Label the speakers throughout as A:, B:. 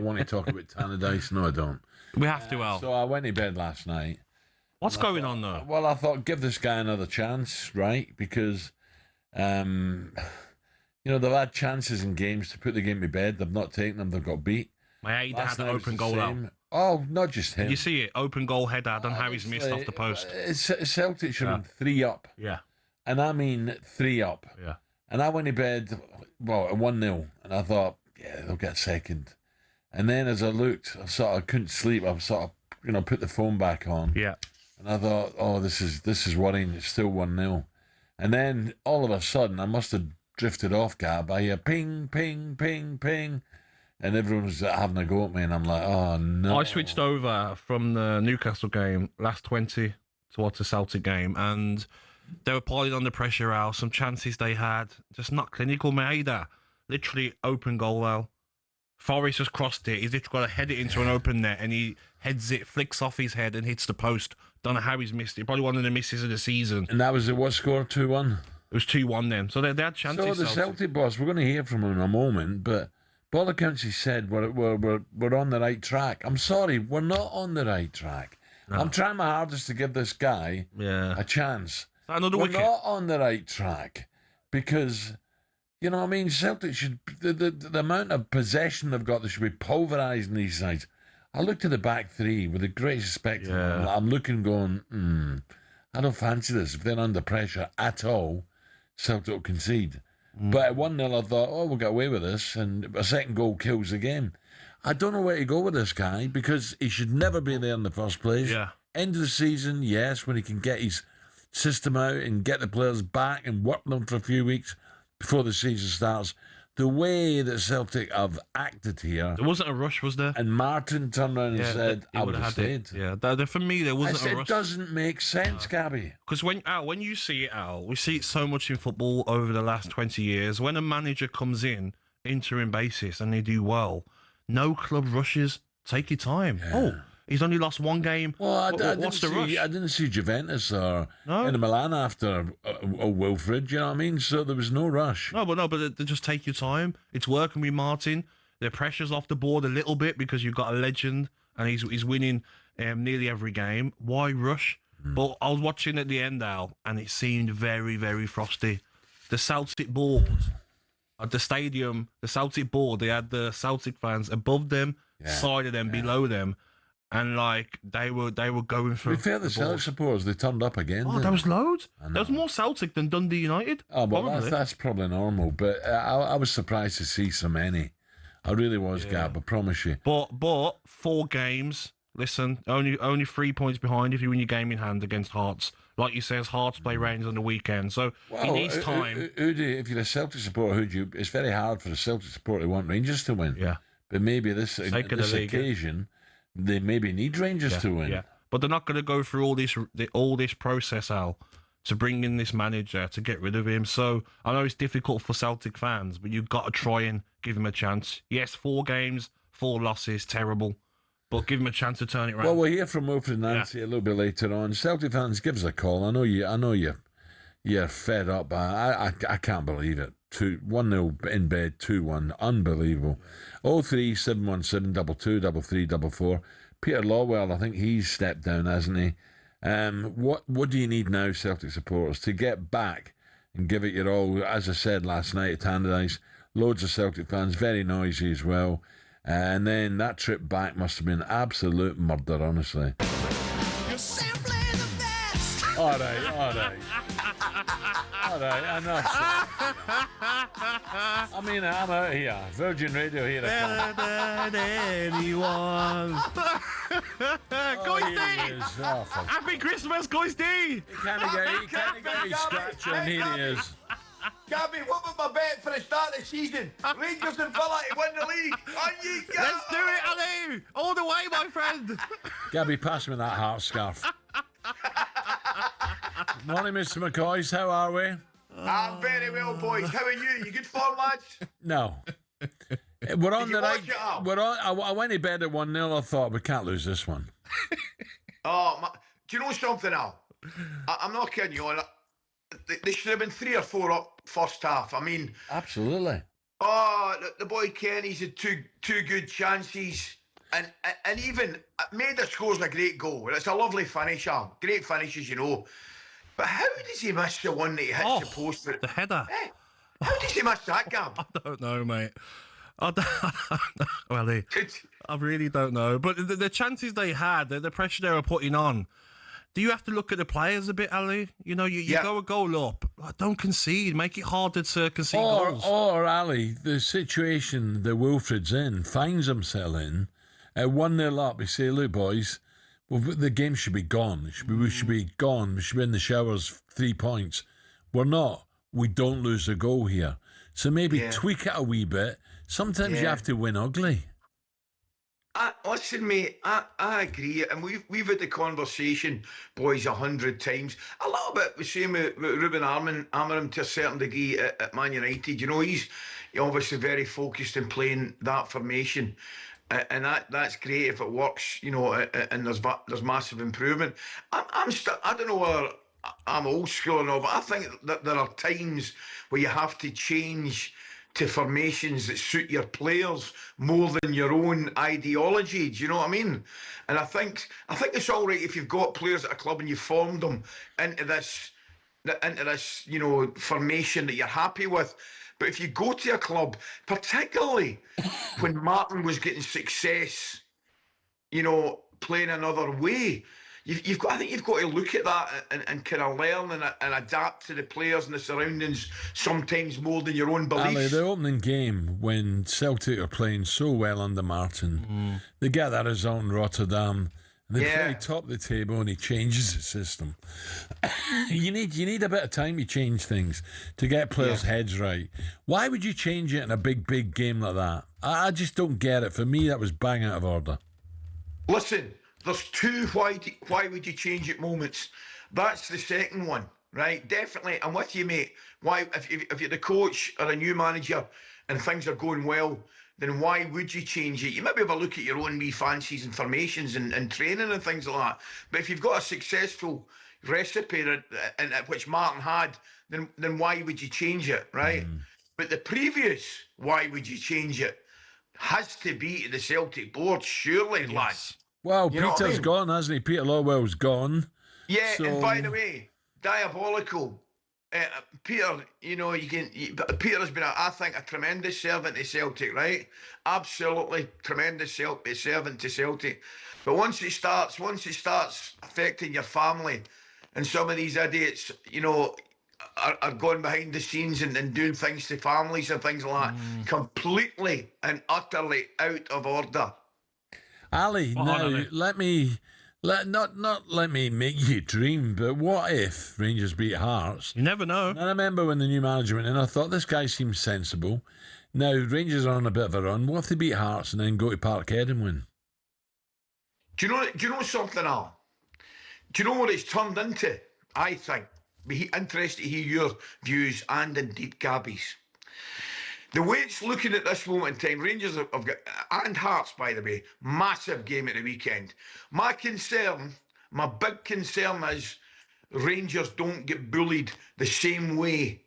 A: I want to talk about Tannadice. No, I don't.
B: We have to, Al.
A: So I went to bed last night.
B: What's going on, though?
A: Well, I thought, give this guy another chance, right? Because, they've had chances in games to put the game to bed. They've not taken them. They've got beat.
B: Maeda had an open goal out.
A: Oh, not just him.
B: Did you see it? Open goal header. I don't know how he's missed off the post.
A: Celtic should have been 3 up.
B: Yeah.
A: And I mean 3 up.
B: Yeah.
A: And I went to bed, at 1-0. And I thought, yeah, they'll get second. And then as I looked, I couldn't sleep. I put the phone back on.
B: Yeah.
A: And I thought, oh, this is worrying. It's still 1-0. And then all of a sudden, I must have drifted off, Gab. I hear ping, ping, ping, ping. And everyone was having a go at me. And I'm like, oh, no.
B: I switched over from the Newcastle game, last 20, to watch the Celtic game. And they were piling on the pressure out. Some chances they had. Just not clinical. Maeda, literally open goal out. Forrest just crossed it. He's literally got to head it into an open net, and he heads it, flicks off his head, and hits the post. Don't know how he's missed it. Probably one of the misses of the season.
A: And that was what score? 2-1?
B: It was 2-1 then. So they had chances.
A: So the Celtic boss, we're going to hear from him in a moment, but by all accounts he said we're on the right track. I'm sorry, we're not on the right track. No. I'm trying my hardest to give this guy a chance. We're not on the right track because... You know what I mean? Celtic should... The amount of possession they've got, they should be pulverising these sides. I looked at the back three with the greatest respect. Yeah. I'm looking going, I don't fancy this. If they're under pressure at all, Celtic will concede. But at 1-0, I thought, we'll get away with this, and a second goal kills the game. I don't know where to go with this guy, because he should never be there in the first place.
B: Yeah.
A: End of the season, yes, when he can get his system out and get the players back and work them for a few weeks before the season starts. The way that Celtic have acted here...
B: There wasn't a rush, was there?
A: And Martin turned around and said, I would have stayed.
B: Yeah, for me, there wasn't a rush.
A: It doesn't make sense, Gabby.
B: Because when you see it, Al, we see it so much in football over the last 20 years. When a manager comes in, interim basis, and they do well, no club rushes. Take your time. Yeah. Oh, he's only lost 1 game.
A: Well,
B: what's the rush?
A: I didn't see Juventus or Inter Milan after Wilfried, you know what I mean? So there was no rush.
B: No, but they just take your time. It's working with Martin. The pressure's off the board a little bit because you've got a legend and he's winning nearly every game. Why rush? But I was watching at the end, Al, and it seemed very, very frosty. The Celtic board at the stadium, the Celtic board, they had the Celtic fans above them, side of them, below them. And they were going for.
A: To be fair, the Celtic supporters, they turned up again.
B: Oh, there was loads. There was more Celtic than Dundee United.
A: Oh, well, that's probably normal. But I was surprised to see so many. I really was, Gab. I promise you.
B: But 4 games. Listen, only 3 points behind if you win your game in hand against Hearts. Like you says, Hearts play Rangers on the weekend, so he needs time.
A: If you're a Celtic supporter, it's very hard for a Celtic supporter to want Rangers to win.
B: Yeah.
A: But maybe this occasion. They maybe need Rangers to win.
B: Yeah. But they're not going to go through all this process, Al, to bring in this manager, to get rid of him. So I know it's difficult for Celtic fans, but you've got to try and give him a chance. Yes, 4 games, 4 losses, terrible. But give him a chance to turn it around.
A: Well, we'll hear from Wilfried Nancy a little bit later on. Celtic fans, give us a call. I know you're fed up, but I can't believe it. 1-0 in bed, 2-1. Unbelievable. 03717 223344. Peter Lawwell, I think he's stepped down, hasn't he? What do you need now, Celtic supporters, to get back and give it your all? As I said last night at Tannadice, loads of Celtic fans, very noisy as well. And then that trip back must have been absolute murder, honestly. You're simply the best. All right. Enough. I mean, I'm out here. Virgin Radio here.
B: Anyone.
A: Goisty!
B: Happy Christmas, Goisty!
A: He can't get his scratch on. Here he is.
C: Gabby, what was my bet for the start of the season? Rangers and Villa to win the league.
B: Let's do it, Ali! All the way, my friend!
A: Gabby, pass me that heart scarf. Morning, Mr. McCoist. How are we?
C: I'm very well, boys. How are you? You good form, lads?
A: No. We're on the right. I went to bed at 1-0. I thought we can't lose this one.
C: Do you know something, Al? I'm not kidding you. They should have been 3 or 4 up first half. I mean,
A: absolutely.
C: Oh, the boy Kenny's had two good chances. And even Maida scores a great goal. It's a lovely finisher. Great finishes, you know. But how does he miss the one that he hits the post?
B: The header.
C: How does he miss that, Gab?
B: I don't know, mate. Well, I really don't know. But the chances they had, the pressure they were putting on, do you have to look at the players a bit, Ali? You know, you go a goal up. Don't concede. Make it harder to concede goals.
A: Or, Ali, the situation that Wilfried's in, finds himself in, at 1-0 up, we say, look, boys, well, the game should be gone. We should be gone. We should be in the showers, 3 points. We're not. We don't lose a goal here. So maybe tweak it a wee bit. Sometimes you have to win ugly.
C: Listen, mate, I agree, and we've had the conversation, boys, 100 times. A little bit the same with Ruben Amorim to a certain degree at Man United. You know, he's obviously very focused in playing that formation, and that's great if it works. You know, and there's massive improvement. I don't know whether I'm old school or not, but I think that there are times where you have to change to formations that suit your players more than your own ideology. Do you know what I mean? And I think it's all right if you've got players at a club and you've formed them into this, you know, formation that you're happy with. But if you go to a club, particularly when Martin was getting success, you know, playing another way, I think you've got to look at that and kind of learn and adapt to the players and the surroundings sometimes more than your own beliefs.
A: Ali, the opening game when Celtic are playing so well under Martin, they get that result in Rotterdam. And they play top of the table and he changes the system. you need a bit of time to change things to get players' heads right. Why would you change it in a big game like that? I just don't get it. For me, that was bang out of order.
C: Listen, there's two why would you change it moments. That's the second one, right? Definitely, I'm with you, mate. Why, if you're the coach or a new manager and things are going well, then why would you change it? You maybe have a look at your own wee fancies and formations and training and things like that. But if you've got a successful recipe which Martin had, then why would you change it, right? But the previous why would you change it has to be to the Celtic board, surely, lads.
A: Well, Peter's gone, hasn't he? Peter Lawwell's gone.
C: Yeah, so... and by the way, diabolical. Peter, you know, Peter has been, I think, a tremendous servant to Celtic, right? Absolutely tremendous servant to Celtic. But once it starts affecting your family, and some of these idiots, you know, are going behind the scenes and doing things to families and things like that, completely and utterly out of order.
A: Ali, now let me make you dream, but what if Rangers beat Hearts?
B: You never know.
A: And I remember when the new manager went in, I thought this guy seems sensible. Now Rangers are on a bit of a run. What if they beat Hearts and then go to Parkhead and win?
C: Do you know something, Al? Do you know what it's turned into? I think. Be interested to hear your views and indeed Gabby's. The way it's looking at this moment in time, Rangers have got, and Hearts, by the way, massive game at the weekend. My big concern is Rangers don't get bullied the same way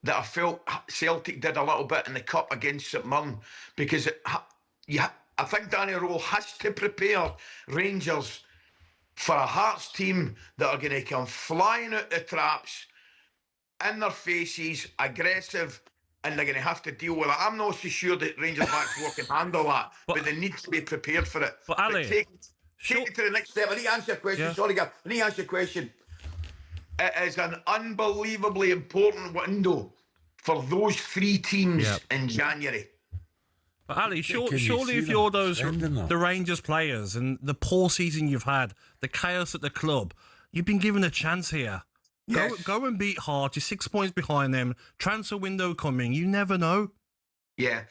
C: that I felt Celtic did a little bit in the Cup against St Mirren, because I think Danny Rohl has to prepare Rangers for a Hearts team that are going to come flying out the traps, in their faces, aggressive, and they're going to have to deal with it. I'm not so sure that Rangers back can handle that, but they need to be prepared for it.
B: But Ali,
C: take it to the next step. I need to answer your question.
B: Yeah.
C: Sorry, Gav. I need to answer your question. It is an unbelievably important window for those three teams in January.
B: But Ali, surely if you're the Rangers players and the poor season you've had, the chaos at the club, you've been given a chance here. Yes. Go and beat Hearts. You're 6 points behind them. Transfer window coming. You never know.
C: Yeah.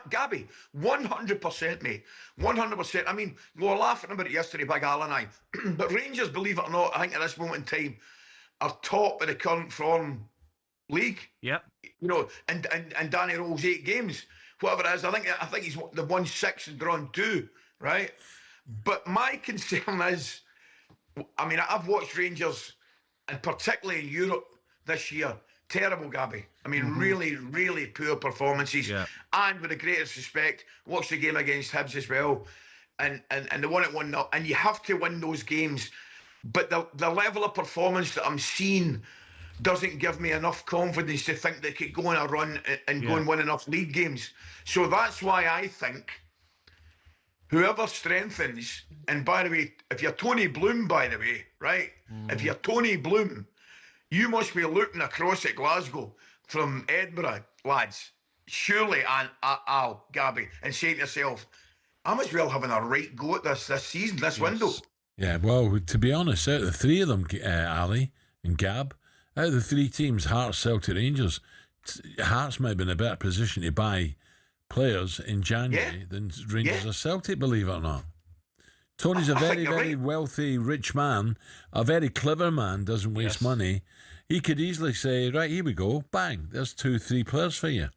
C: Gabby, 100%, mate. 100%. I mean, we were laughing about it yesterday, Big Al and I. But Rangers, believe it or not, I think at this moment in time, are top of the current form league.
B: Yeah.
C: You know, and Danny Rohl's 8 games. Whatever it is, I think he's won 6 and drawn 2, right? But my concern is, I mean, I've watched Rangers, and particularly in Europe this year, terrible, Gabby. I mean, really, really poor performances.
B: Yeah.
C: And with the greatest respect, watch the game against Hibs as well. And they won it 1-0. And you have to win those games. But the level of performance that I'm seeing doesn't give me enough confidence to think they could go on a run and go and win enough league games. So that's why I think whoever strengthens, and by the way, if you're Tony Bloom, by the way, right? If you're Tony Bloom, you must be looking across at Glasgow from Edinburgh, lads, surely, and Al, Gabby, and saying to yourself, I must well having a right go at this season, this window.
A: Yeah, well, to be honest, out of the three of them, Ali and Gab, out of the three teams, Hearts, Celtic, Rangers, Hearts might be in a better position to buy players in January than Rangers or Celtic, believe it or not. Tony's a very, very wealthy, rich man, a very clever man, doesn't waste money. He could easily say, right, here we go, bang, there's 2-3 players for you.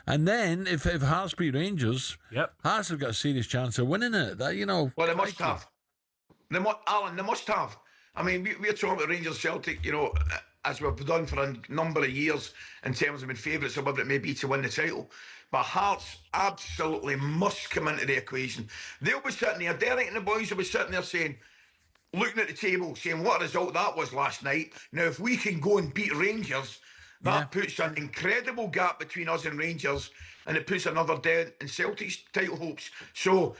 A: And then, if Hearts beat Rangers, Hearts have got a serious chance of winning it. That,
C: well, they must have. Alan, they must have. I mean, we're talking about Rangers Celtic, as we've done for a number of years in terms of being favourites or whatever it may be to win the title. But Hearts absolutely must come into the equation. They'll be sitting there, Derek and the boys will be sitting there saying, looking at the table, saying what a result that was last night. Now, if we can go and beat Rangers, that puts an incredible gap between us and Rangers, and it puts another dent in Celtic's title hopes. So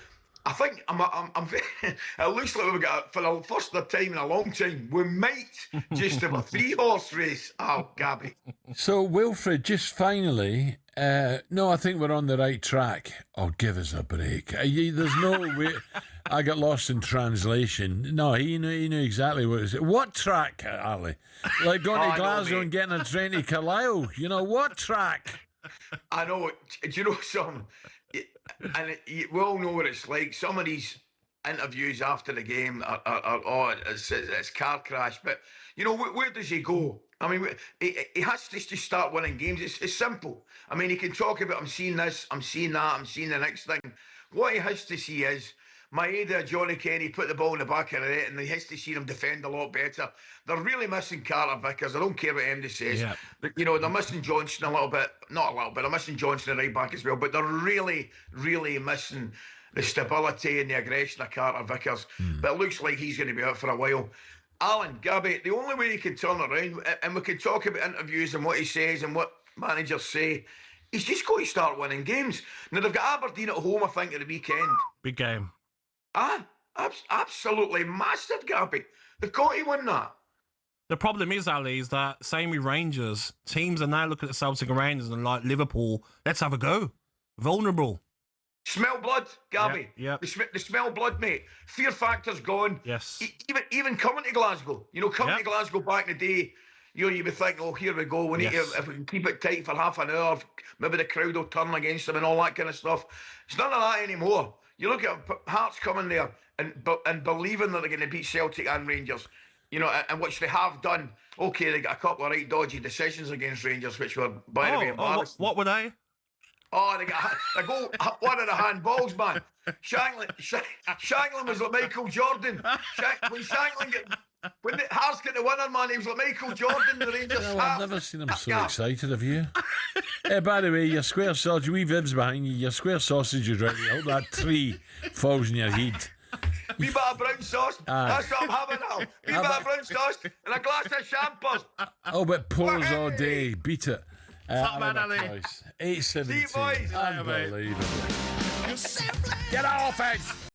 C: I think I'm very, it looks like we've got, for the first time in a long time, we might just have a 3-horse race. Oh, Gabby.
A: So, Wilfried, just finally, no, I think we're on the right track. Oh, give us a break. There's no way. I got lost in translation. No, he knew exactly what it was. What track, Ali? Like going to Glasgow and getting a train to Carlisle. What track?
C: I know. Do you know something? And we all know what it's like. Some of these interviews after the game it's car crash. But, where does he go? I mean, he has to just start winning games. It's simple. I mean, he can talk about, I'm seeing this, I'm seeing that, I'm seeing the next thing. What he has to see is, Maeda, Johnny Kenny put the ball in the back of the net, and he has to see them defend a lot better. They're really missing Carter Vickers. I don't care what MD says. Yeah. But, they're missing Johnson a little bit. Not a little bit. They're missing Johnson at right back as well. But they're really, really missing the stability and the aggression of Carter Vickers. But it looks like he's going to be out for a while. Alan, Gabby, the only way he can turn around, and we can talk about interviews and what he says and what managers say, he's just got to start winning games. Now, they've got Aberdeen at home, I think, at the weekend.
B: Big game.
C: Absolutely massive, Gabby. They've got to win that.
B: The problem is, Ali, is that same with Rangers. Teams are now looking at Celtic and Rangers and like Liverpool, let's have a go. Vulnerable.
C: Smell blood, Gabby.
B: Yeah.
C: They smell blood, mate. Fear factor's gone.
B: Yes.
C: Even coming to Glasgow. Coming to Glasgow back in the day, you'd be thinking, oh, here we go. We need to, if we can keep it tight for half an hour, maybe the crowd will turn against them and all that kind of stuff. It's none of that anymore. You look at Hearts coming there and believing that they're going to beat Celtic and Rangers, and which they have done. Okay, they got a couple of right dodgy decisions against Rangers, which were, by the way, embarrassing.
B: What were they?
C: Oh, they go one of the handballs, man. Shanklin was like Michael Jordan. When the Hearts get the winner, man, he was like Michael Jordan. The Rangers.
A: I've never seen him so excited. Have you? By the way, your square sausage, wee Viv's behind you. Your square sausage is ready. I hope that tree falls in your head.
C: Wee bit of brown sauce. That's what I'm having now. Wee bit of brown sauce and a glass of champagne.
A: Oh, but pause all day. Beat it.
B: Top man, Ali.
A: 8-17.
C: See, boys.
A: Unbelievable. Get off it.